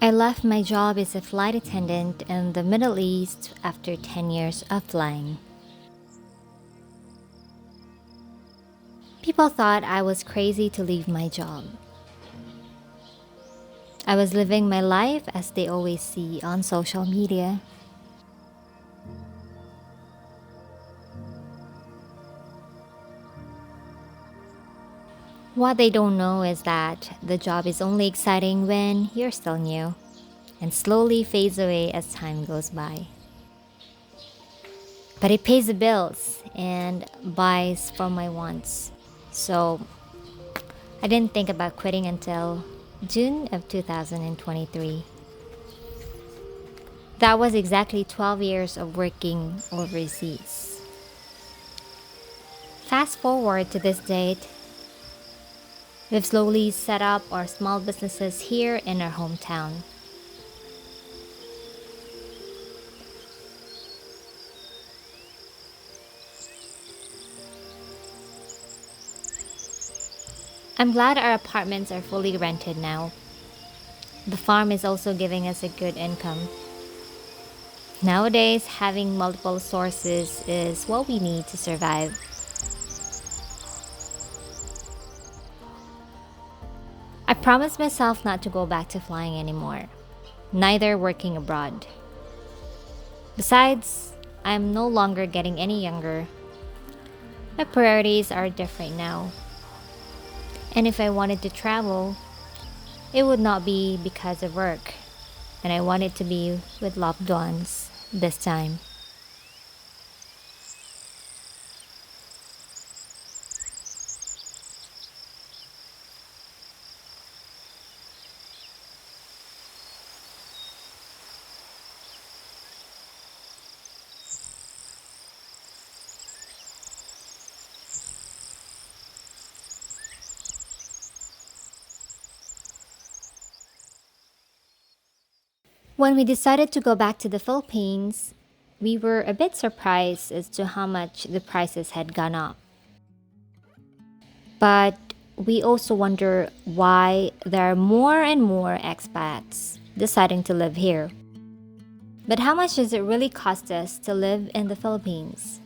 I left my job as a flight attendant in the Middle East after 10 years of flying. People thought I was crazy to leave my job. I was living my life as they always see on social media. What they don't know is that the job is only exciting when you're still new and slowly fades away as time goes by. But it pays the bills and buys for my wants. So I didn't think about quitting until June of 2023. That was exactly 12 years of working overseas. Fast forward to this date, we've slowly set up our small businesses here in our hometown. I'm glad our apartments are fully rented now. The farm is also giving us a good income. Nowadays, having multiple sources is what we need to survive. I promised myself not to go back to flying anymore, neither working abroad. Besides, I'm no longer getting any younger. My priorities are different now. And if I wanted to travel, it would not be because of work, and I wanted to be with loved ones this time. When we decided to go back to the Philippines, we were a bit surprised as to how much the prices had gone up. But we also wonder why there are more and more expats deciding to live here. But how much does it really cost us to live in the Philippines?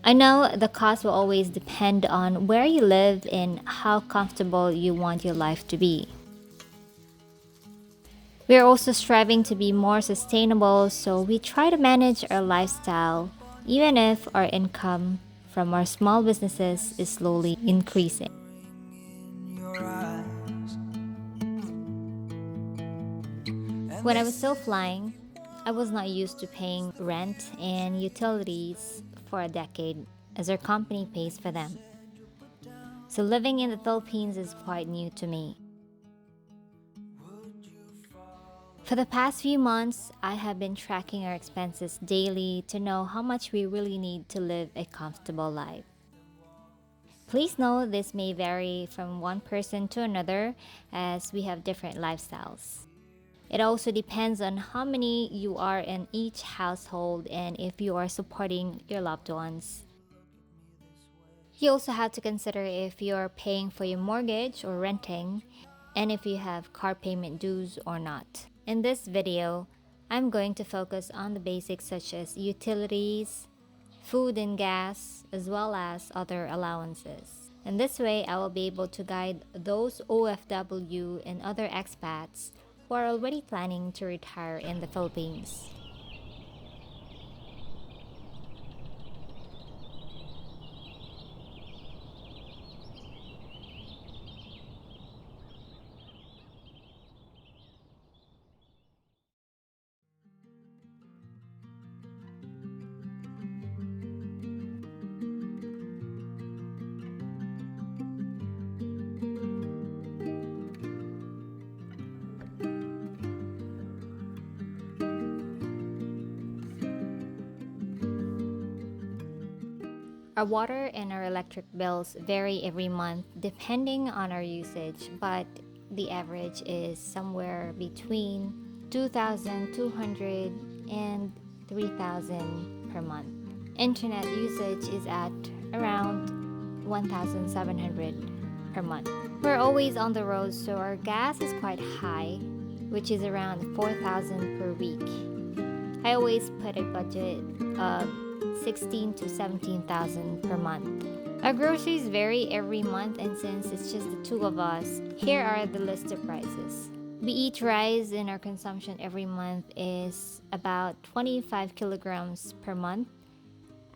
I know the cost will always depend on where you live and how comfortable you want your life to be. We are also striving to be more sustainable, so we try to manage our lifestyle even if our income from our small businesses is slowly increasing. When I was still flying, I was not used to paying rent and utilities for a decade as our company pays for them. So living in the Philippines is quite new to me. For the past few months, I have been tracking our expenses daily to know how much we really need to live a comfortable life. Please know this may vary from one person to another as we have different lifestyles. It also depends on how many you are in each household and if you are supporting your loved ones. You also have to consider if you're paying for your mortgage or renting, and if you have car payment dues or not. In this video, I'm going to focus on the basics such as utilities, food and gas, as well as other allowances. And this way, I will be able to guide those OFW and other expats who are already planning to retire in the Philippines. Our water and our electric bills vary every month depending on our usage, but the average is somewhere between 2,200 and 3,000 per month. Internet usage is at around 1,700 per month. We're always on the road, so our gas is quite high. which is around 4,000 per week. I always put a budget of 16 to 17,000 per month. Our groceries vary every month, and since it's just the two of us, here are the list of prices. We eat rice, and our consumption every month is about 25 kilograms per month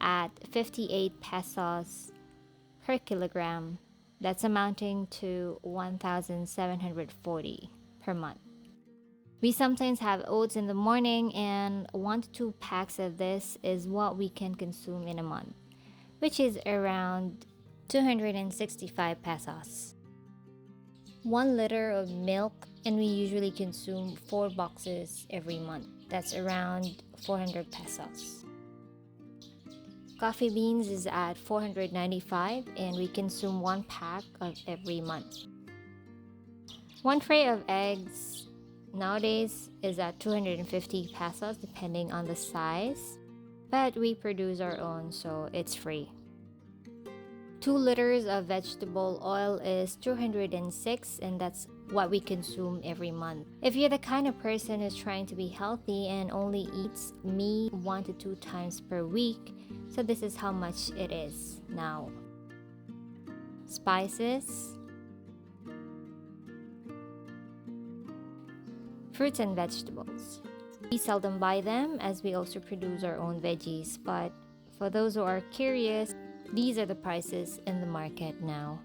at 58 pesos per kilogram. That's amounting to 1,740 per month. We sometimes have oats in the morning, and 1 to 2 packs of this is what we can consume in a month, which is around 265 pesos. 1 liter of milk, and we usually consume 4 boxes every month. That's around 400 pesos. Coffee beans is at 495, and we consume 1 pack of every month. 1 tray of eggs nowadays is at 250 pesos depending on the size, but we produce our own, so it's free. 2 liters of vegetable oil is 206, and that's what we consume every month. If you're the kind of person who's trying to be healthy and only eats meat 1 to 2 times per week, so this is how much it is now. Spices, fruits and vegetables. We seldom buy them as we also produce our own veggies, but for those who are curious, these are the prices in the market now.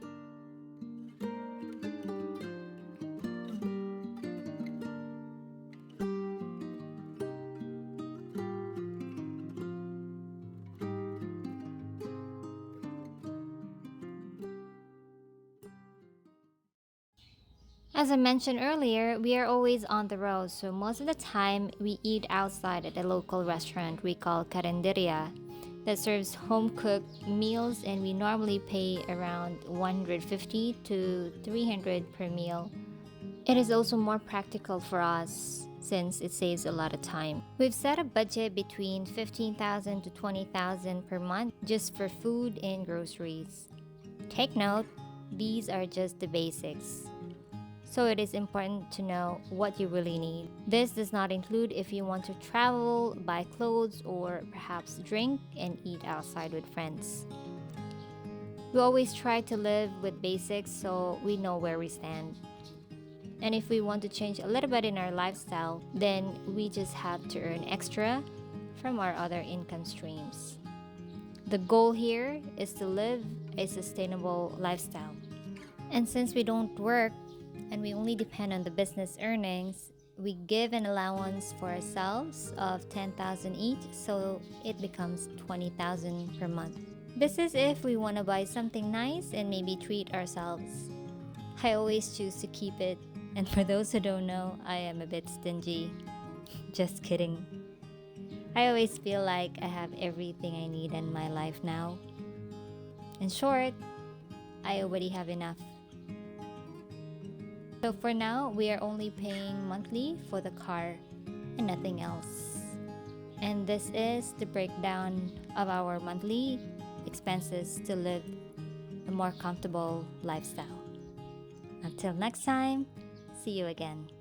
As I mentioned earlier, we are always on the road, so most of the time we eat outside at a local restaurant we call Carinderia that serves home-cooked meals, and we normally pay around 150 to 300 per meal. It is also more practical for us since it saves a lot of time. We've set a budget between 15,000 to 20,000 per month just for food and groceries. Take note, these are just the basics. So it is important to know what you really need. This does not include if you want to travel, buy clothes, or perhaps drink and eat outside with friends. We always try to live with basics so we know where we stand. And if we want to change a little bit in our lifestyle, then we just have to earn extra from our other income streams. The goal here is to live a sustainable lifestyle. And since we don't work, and we only depend on the business earnings, we give an allowance for ourselves of 10,000 each, so it becomes 20,000 per month. This is if we want to buy something nice and maybe treat ourselves. I always choose to keep it, and for those who don't know, I am a bit stingy. Just kidding. I always feel like I have everything I need in my life now. In short, I already have enough. So for now, we are only paying monthly for the car and nothing else. And this is the breakdown of our monthly expenses to live a more comfortable lifestyle. Until next time, see you again.